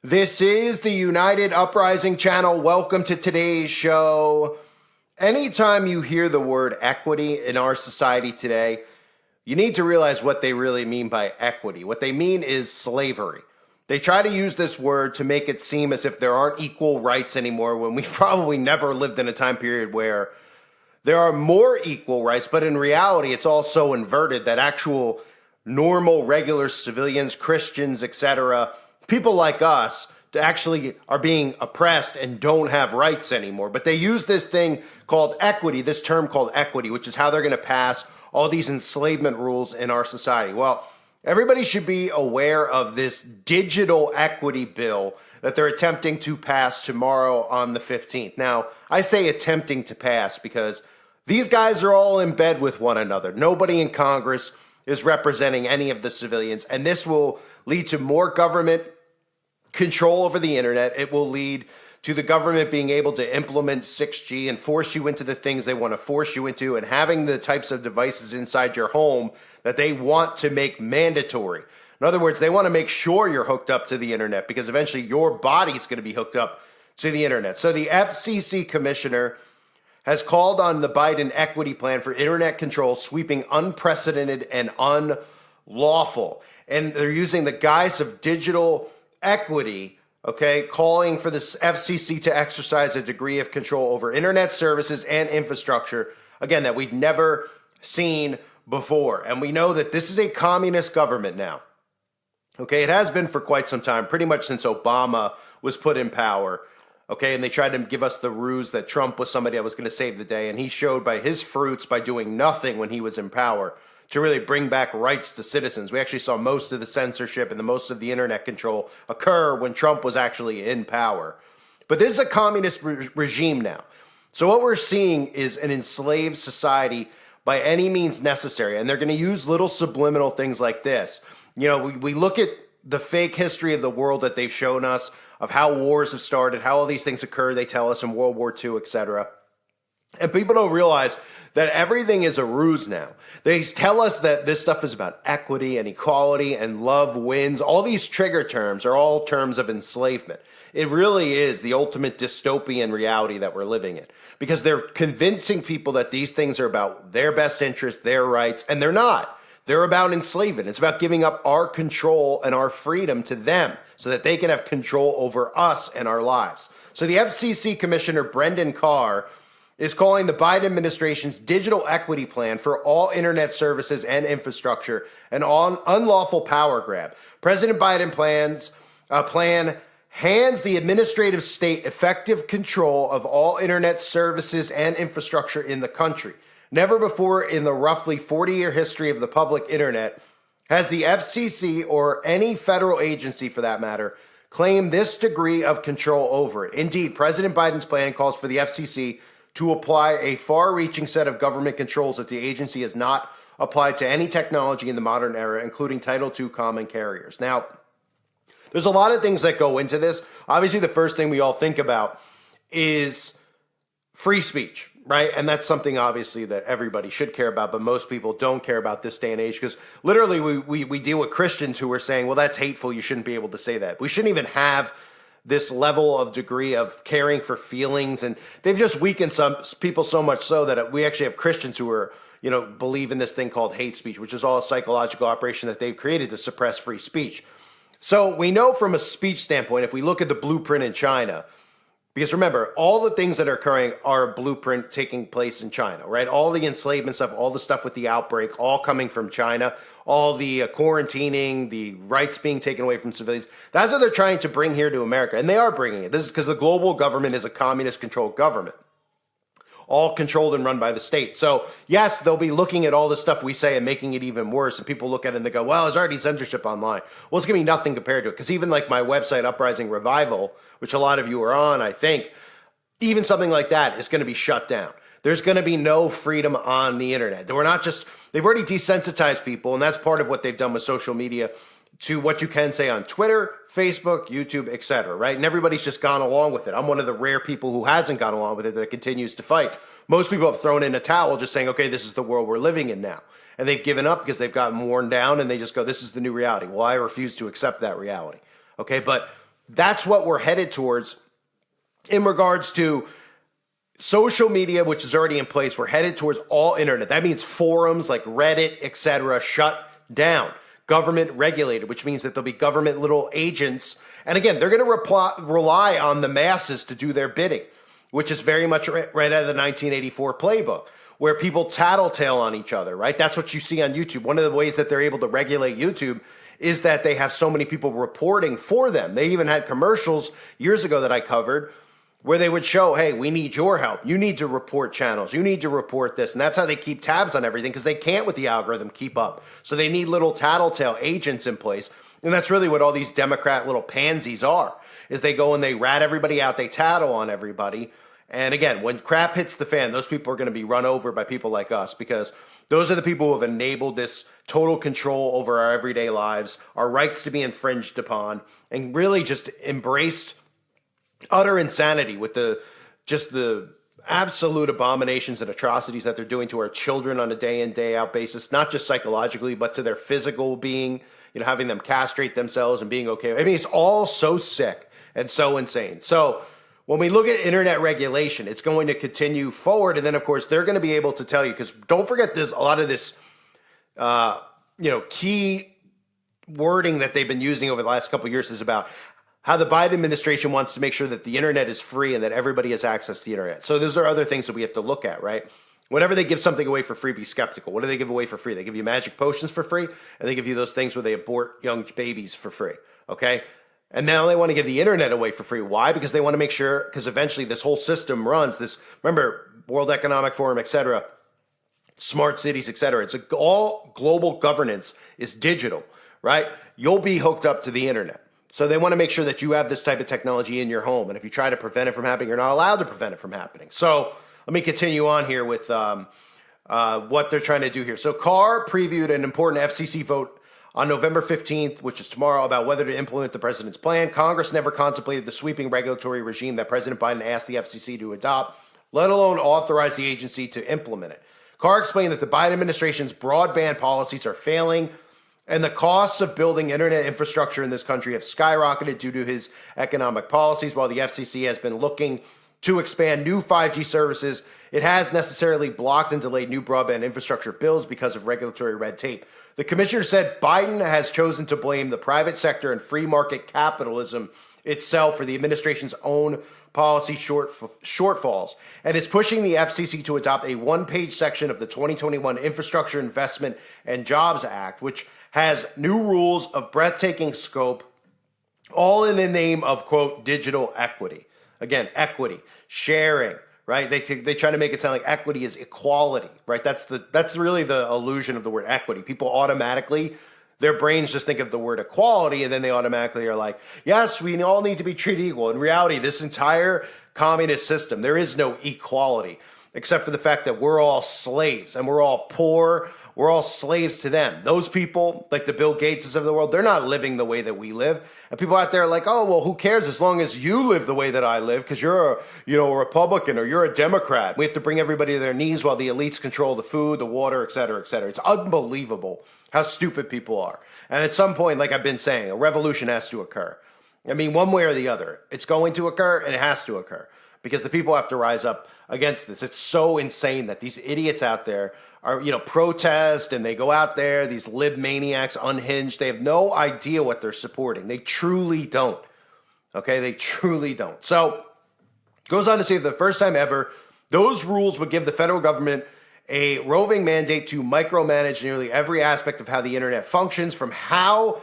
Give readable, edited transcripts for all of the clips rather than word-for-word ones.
This is the United Uprising channel. Welcome to today's show. Anytime you hear the word equity in our society today, you need to realize what they really mean by equity. What they mean is slavery. They try to use this word to make it seem as if there aren't equal rights anymore when we probably never lived in a time period where there are more equal rights, but in reality, it's all so inverted that actual normal, regular civilians, Christians, etc., people like us actually are being oppressed and don't have rights anymore. But they use this thing called equity, this term called equity, which is how they're going to pass all these enslavement rules in our society. Well, everybody should be aware of this digital equity bill that they're attempting to pass tomorrow on the 15th. Now, I say attempting to pass because these guys are all in bed with one another. Nobody in Congress is representing any of the civilians, and this will lead to more government control over the internet. It will lead to the government being able to implement 6G and force you into the things they want to force you into, and having the types of devices inside your home that they want to make mandatory. In other words, they want to make sure you're hooked up to the internet because eventually your body's going to be hooked up to the internet. So the FCC commissioner has called on the Biden equity plan for internet control, sweeping unprecedented and unlawful. And they're using the guise of digital equity, okay, calling for the FCC to exercise a degree of control over internet services and infrastructure, again, that we've never seen before. And we know that this is a communist government now. Okay, it has been for quite some time, pretty much since Obama was put in power. Okay, and they tried to give us the ruse that Trump was somebody that was going to save the day, and he showed by his fruits by doing nothing when he was in power to really bring back rights to citizens. We actually saw most of the censorship and most of the internet control occur when Trump was actually in power. But this is a communist regime now. So what we're seeing is an enslaved society by any means necessary, and they're going to use little subliminal things like this. You know, we look at the fake history of the world that they've shown us, of how wars have started, how all these things occur, they tell us in World War II, etc. And people don't realize that everything is a ruse now. They tell us that this stuff is about equity and equality and love wins. All these trigger terms are all terms of enslavement. It really is the ultimate dystopian reality that we're living in, because they're convincing people that these things are about their best interest, their rights, and they're not. They're about enslavement. It's about giving up our control and our freedom to them so that they can have control over us and our lives. So the FCC Commissioner Brendan Carr is calling the Biden administration's digital equity plan for all internet services and infrastructure an unlawful power grab. President Biden plan hands the administrative state effective control of all internet services and infrastructure in the country. Never before in the roughly 40-year history of the public internet has the FCC, or any federal agency for that matter, claimed this degree of control over it. Indeed, President Biden's plan calls for the FCC to apply a far-reaching set of government controls that the agency has not applied to any technology in the modern era, including Title II common carriers. Now, there's a lot of things that go into this. Obviously, the first thing we all think about is free speech, right? And that's something obviously that everybody should care about, but most people don't care about this day and age, because literally we deal with Christians who are saying, well, that's hateful, you shouldn't be able to say that. We shouldn't even have this level of degree of caring for feelings, and they've just weakened some people so much so that we actually have Christians who are, you know, believe in this thing called hate speech, which is all a psychological operation that they've created to suppress free speech. So we know from a speech standpoint, if we look at the blueprint in China, because remember, all the things that are occurring are a blueprint taking place in China, right? All the enslavement stuff, all the stuff with the outbreak, all coming from China, all the quarantining, the rights being taken away from civilians. That's what they're trying to bring here to America, and they are bringing it. This is because the global government is a communist-controlled government, all controlled and run by the state. So yes, they'll be looking at all the stuff we say and making it even worse. And people look at it and they go, well, there's already censorship online. Well, it's going to be nothing compared to it. Because even like my website, Uprising Revival, which a lot of you are on, I think, even something like that is going to be shut down. There's going to be no freedom on the internet. We're not just, they've already desensitized people, and that's part of what they've done with social media, to what you can say on Twitter, Facebook, YouTube, etc., right? And everybody's just gone along with it. I'm one of the rare people who hasn't gone along with it, that continues to fight. Most people have thrown in a towel just saying, okay, this is the world we're living in now. And they've given up because they've gotten worn down, and they just go, this is the new reality. Well, I refuse to accept that reality. Okay, but that's what we're headed towards in regards to social media, which is already in place. We're headed towards all internet. That means forums like Reddit, etc., shut down. Government regulated, which means that there'll be government little agents. And again, they're going to rely on the masses to do their bidding, which is very much right out of the 1984 playbook, where people tattletale on each other, right? That's what you see on YouTube. One of the ways that they're able to regulate YouTube is that they have so many people reporting for them. They even had commercials years ago that I covered where they would show, hey, we need your help. You need to report channels. You need to report this. And that's how they keep tabs on everything, because they can't with the algorithm keep up. So they need little tattletale agents in place. And that's really what all these Democrat little pansies are, is they go and they rat everybody out. They tattle on everybody. And again, when crap hits the fan, those people are going to be run over by people like us, because those are the people who have enabled this total control over our everyday lives, our rights to be infringed upon, and really just embraced utter insanity with the absolute abominations and atrocities that they're doing to our children on a day in, day out basis, not just psychologically, but to their physical being, having them castrate themselves and being okay. I mean, it's all so sick and so insane. So when we look at internet regulation, it's going to continue forward. And then, of course, they're going to be able to tell you, because don't forget, there's a lot of this, key wording that they've been using over the last couple of years is about how the Biden administration wants to make sure that the internet is free and that everybody has access to the internet. So those are other things that we have to look at, right? Whenever they give something away for free, be skeptical. What do they give away for free? They give you magic potions for free, and they give you those things where they abort young babies for free, okay? And now they want to give the internet away for free. Why? Because they want to make sure, because eventually this whole system runs, remember, World Economic Forum, et cetera, smart cities, et cetera. It's all global governance is digital, right? You'll be hooked up to the internet. So they want to make sure that you have this type of technology in your home. And if you try to prevent it from happening, you're not allowed to prevent it from happening. So let me continue on here with what they're trying to do here. So Carr previewed an important FCC vote on November 15th, which is tomorrow, about whether to implement the president's plan. Congress never contemplated the sweeping regulatory regime that President Biden asked the FCC to adopt, let alone authorize the agency to implement it. Carr explained that the Biden administration's broadband policies are failing, and the costs of building internet infrastructure in this country have skyrocketed due to his economic policies. While the FCC has been looking to expand new 5G services, it has necessarily blocked and delayed new broadband infrastructure builds because of regulatory red tape. The commissioner said Biden has chosen to blame the private sector and free market capitalism itself for the administration's own policy shortfalls, and is pushing the FCC to adopt a one-page section of the 2021 Infrastructure Investment and Jobs Act, which has new rules of breathtaking scope, all in the name of, quote, digital equity. Again, equity, sharing, right? They try to make it sound like equity is equality, right? That's really the illusion of the word equity. People automatically, their brains just think of the word equality, and then they automatically are like, yes, we all need to be treated equal. In reality, this entire communist system, there is no equality, except for the fact that we're all slaves and we're all poor. We're all slaves to them. Those people, like the Bill Gateses of the world, they're not living the way that we live. And people out there are like, oh, well, who cares as long as you live the way that I live, because you're a Republican or you're a Democrat. We have to bring everybody to their knees while the elites control the food, the water, et cetera, et cetera. It's unbelievable how stupid people are. And at some point, like I've been saying, a revolution has to occur. I mean, one way or the other. It's going to occur, and it has to occur, because the people have to rise up against this. It's so insane that these idiots out there are, protest, and they go out there, these lib maniacs, unhinged. They have no idea what they're supporting. They truly don't. Okay, they truly don't. So, goes on to say, for the first time ever, those rules would give the federal government a roving mandate to micromanage nearly every aspect of how the internet functions, from how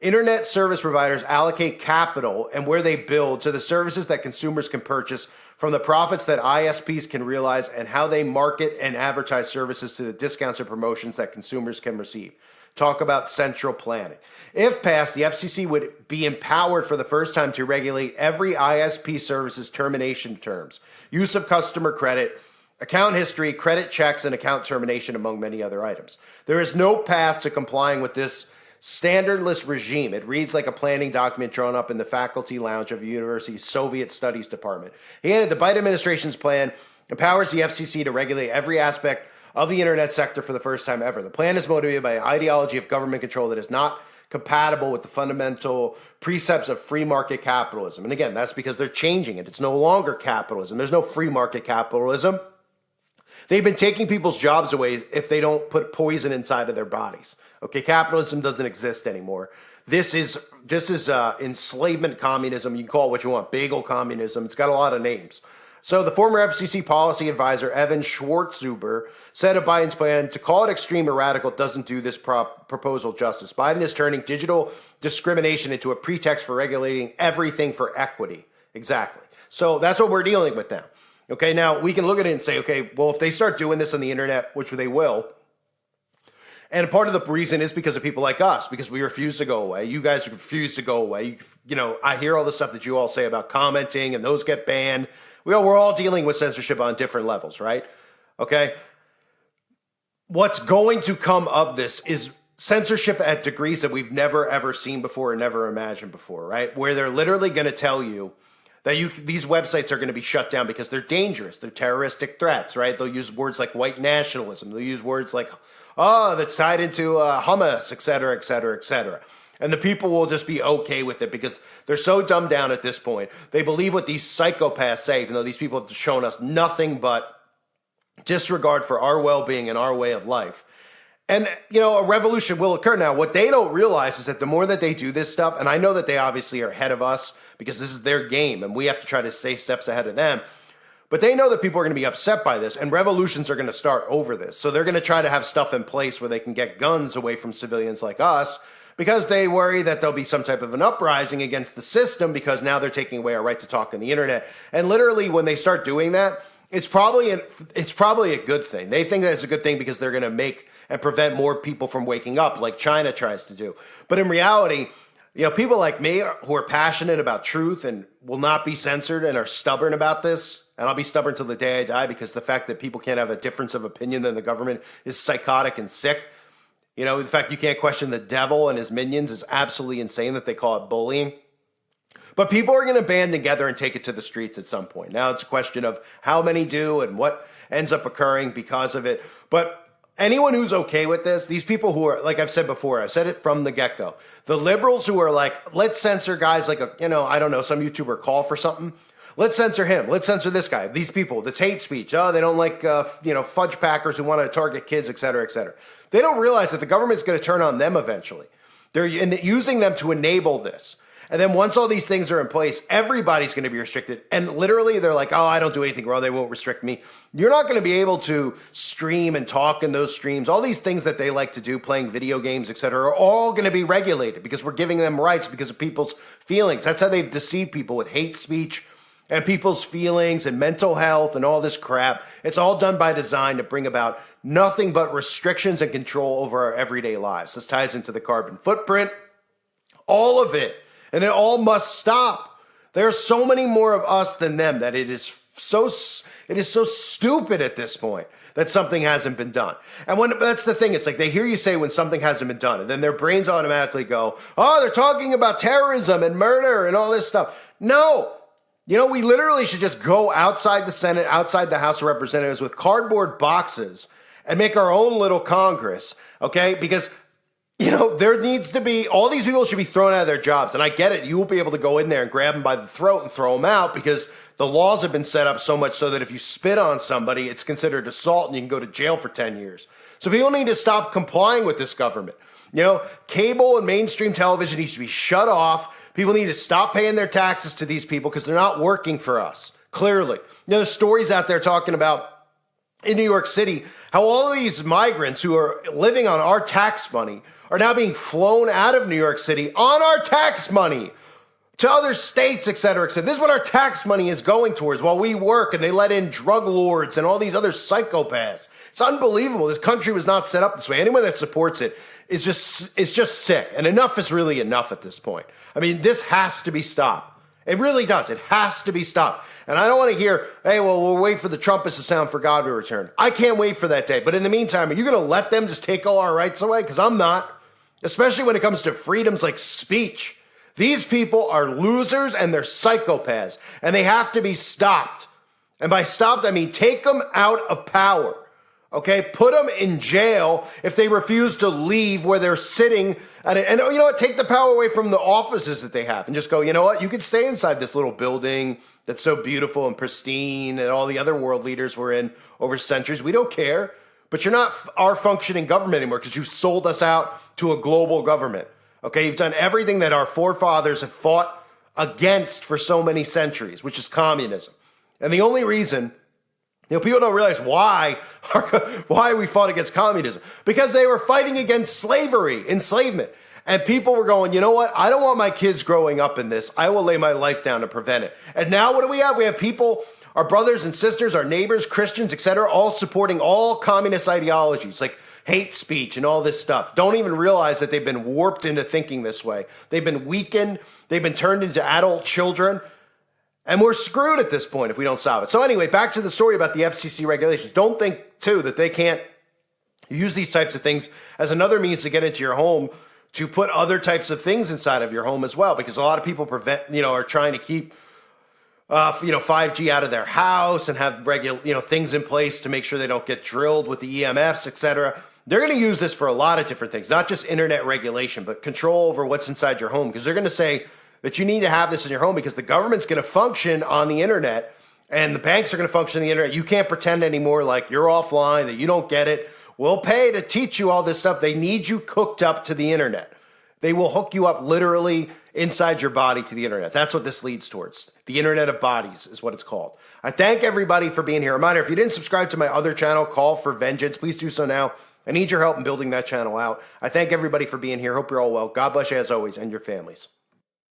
internet service providers allocate capital and where they build, to the services that consumers can purchase, from the profits that ISPs can realize, and how they market and advertise services, to the discounts or promotions that consumers can receive. Talk about central planning. If passed, the FCC would be empowered for the first time to regulate every ISP service's termination terms, use of customer credit, account history, credit checks, and account termination, among many other items. There is no path to complying with this standardless regime. It reads like a planning document drawn up in the faculty lounge of a university's Soviet Studies department. He added, the Biden administration's plan empowers the FCC to regulate every aspect of the internet sector for the first time ever. The plan is motivated by an ideology of government control that is not compatible with the fundamental precepts of free market capitalism. And again, that's because they're changing it. It's no longer capitalism. There's no free market capitalism. They've been taking people's jobs away if they don't put poison inside of their bodies. Okay, capitalism doesn't exist anymore. This is enslavement communism. You can call it what you want, bagel communism. It's got a lot of names. So the former FCC policy advisor, Evan Schwartzhuber, said of Biden's plan to call it extreme or radical doesn't do this proposal justice. Biden is turning digital discrimination into a pretext for regulating everything for equity. Exactly. So that's what we're dealing with now. Okay, now we can look at it and say, okay, well, if they start doing this on the internet, which they will, and part of the reason is because of people like us, because we refuse to go away. You guys refuse to go away. You know, I hear all the stuff that you all say about commenting and those get banned. We're all dealing with censorship on different levels, right? Okay. What's going to come of this is censorship at degrees that we've never, ever seen before and never imagined before, right? Where they're literally going to tell you that these websites are going to be shut down because they're dangerous. They're terroristic threats, right? They'll use words like white nationalism. They'll use words like, oh, that's tied into Hamas, et cetera, et cetera, et cetera. And the people will just be okay with it because they're so dumbed down at this point. They believe what these psychopaths say, even though these people have shown us nothing but disregard for our well-being and our way of life. And, you know, a revolution will occur. Now, what they don't realize is that the more that they do this stuff, and I know that they obviously are ahead of us because this is their game and we have to try to stay steps ahead of them. But they know that people are going to be upset by this and revolutions are going to start over this. So they're going to try to have stuff in place where they can get guns away from civilians like us because they worry that there'll be some type of an uprising against the system because now they're taking away our right to talk on the internet. And literally when they start doing that, it's probably a good thing. They think that it's a good thing because they're going to make and prevent more people from waking up like China tries to do. But in reality, you know, people like me who are passionate about truth and will not be censored and are stubborn about this, and I'll be stubborn till the day I die because the fact that people can't have a difference of opinion than the government is psychotic and sick. You know, the fact you can't question the devil and his minions is absolutely insane that they call it bullying. But people are going to band together and take it to the streets at some point. Now it's a question of how many do and what ends up occurring because of it. But anyone who's okay with this, these people who are, like I've said before, I've said it from the get-go. The liberals who are like, let's censor guys like, I don't know, some YouTuber call for something. Let's censor him. Let's censor this guy. These people, that's hate speech. Oh, they don't like, fudge packers who want to target kids, et cetera, et cetera. They don't realize that the government's going to turn on them eventually. They're using them to enable this. And then once all these things are in place, everybody's going to be restricted. And literally they're like, oh, I don't do anything wrong. They won't restrict me. You're not going to be able to stream and talk in those streams. All these things that they like to do, playing video games, et cetera, are all going to be regulated because we're giving them rights because of people's feelings. That's how they've deceived people with hate speech and people's feelings and mental health and all this crap. It's all done by design to bring about nothing but restrictions and control over our everyday lives. This ties into the carbon footprint, all of it. And it all must stop. There are so many more of us than them that it is so stupid at this point that something hasn't been done. And that's the thing. It's like they hear you say when something hasn't been done, and then their brains automatically go, oh, they're talking about terrorism and murder and all this stuff. No. You know, we literally should just go outside the Senate, outside the House of Representatives with cardboard boxes and make our own little Congress, okay? Because there needs to be, all these people should be thrown out of their jobs. And I get it. You won't be able to go in there and grab them by the throat and throw them out because the laws have been set up so much so that if you spit on somebody, it's considered assault and you can go to jail for 10 years. So people need to stop complying with this government. Cable and mainstream television needs to be shut off. People need to stop paying their taxes to these people because they're not working for us, clearly. There's stories out there talking about in New York City how all of these migrants who are living on our tax money are now being flown out of New York City on our tax money to other states, et cetera, et cetera. This is what our tax money is going towards while we work, and they let in drug lords and all these other psychopaths. It's unbelievable. This country was not set up this way. Anyone that supports it is just sick, and enough is really enough at this point. I mean, this has to be stopped. It really does. It has to be stopped. And I don't want to hear, hey, well, we'll wait for the trumpets to sound for God to return. I can't wait for that day. But in the meantime, are you going to let them just take all our rights away? Because I'm not. Especially when it comes to freedoms like speech. These people are losers and they're psychopaths, and they have to be stopped. And by stopped, I mean take them out of power, okay? Put them in jail if they refuse to leave where they're sitting And you know what? Take the power away from the offices that they have and just go, you know what? You can stay inside this little building that's so beautiful and pristine and all the other world leaders were in over centuries. We don't care. But you're not our functioning government anymore because you've sold us out to a global government. Okay? You've done everything that our forefathers have fought against for so many centuries, which is communism. And the only reason, people don't realize why we fought against communism. Because they were fighting against slavery, enslavement. And people were going, you know what? I don't want my kids growing up in this. I will lay my life down to prevent it. And now what do we have? We have people, our brothers and sisters, our neighbors, Christians, etc., all supporting all communist ideologies like hate speech and all this stuff. Don't even realize that they've been warped into thinking this way. They've been weakened. They've been turned into adult children. And we're screwed at this point if we don't stop it. So anyway, back to the story about the FCC regulations. Don't think, too, that they can't use these types of things as another means to get into your home to put other types of things inside of your home as well. Because a lot of people are trying to keep 5G out of their house and have things in place to make sure they don't get drilled with the EMFs, etc. They're going to use this for a lot of different things, not just internet regulation, but control over what's inside your home. Because they're going to say that you need to have this in your home because the government's going to function on the internet and the banks are going to function on the internet. You can't pretend anymore like you're offline, that you don't get it. We'll pay to teach you all this stuff. They need you hooked up to the internet. They will hook you up literally inside your body to the internet. That's what this leads towards. The Internet of Bodies is what it's called. I thank everybody for being here. Reminder, if you didn't subscribe to my other channel, Call for Vengeance, please do so now. I need your help in building that channel out. I thank everybody for being here. Hope you're all well. God bless you as always and your families.